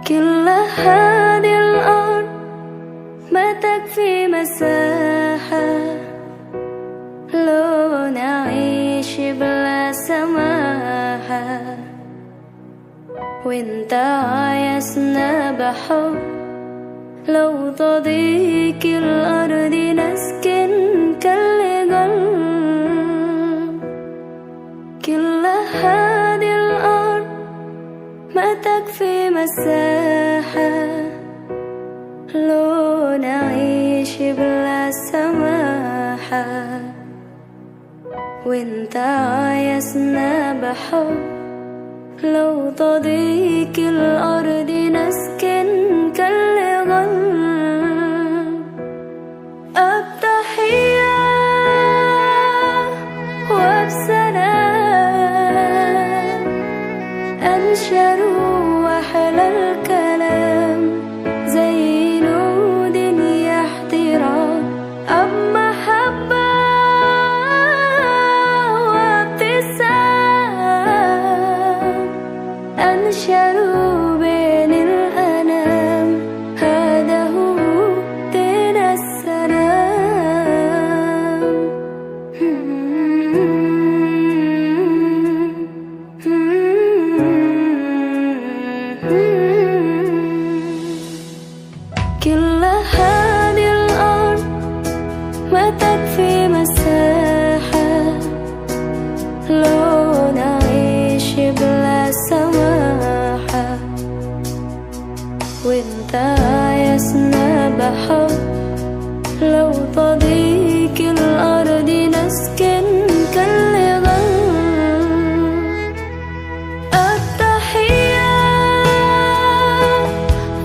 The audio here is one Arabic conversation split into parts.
كل هذه الأرض ما تكفي مساحة لو نعيش بلا سماحة، وانت عايزنا بحب لو تضيق الأرض نسكن كالقلب. كل هذه الأرض ما تكفي مساحة لو نعيش بلا سماحة، وانت عايزنا بحب لو تضيق الأرض نسكن كالقلب. التحية وبسلام أنشر وحل الكلام زي نود يحترام، أب محبة وابتسام أنشروا بين الأنام، هذا هو دين السلام. كل هذه الأرض ما تكفي مساحة لو نعيش بلا سماحة، وانت عايزنا بحب لو تضيق الأرض نسكن كالقلب. التحية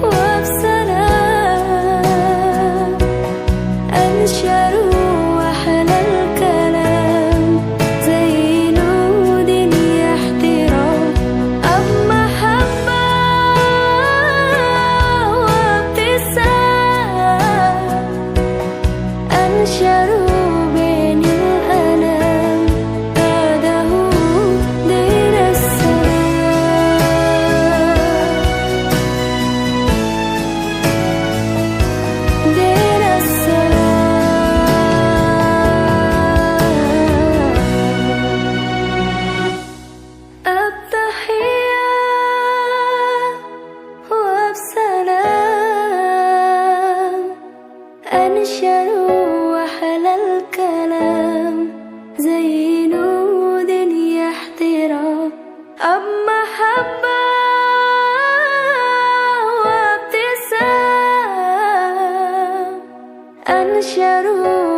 وبسلام أنشروا وحل الكلام زي نود يحترام، أب محبة وابتسام أنشروا بين الأنام، هذا هو دين السلام. دين السلام. التحية وبسلام أنشروا وحل الكلام زي نود يحترام، أب محبة وابتسام أنشروا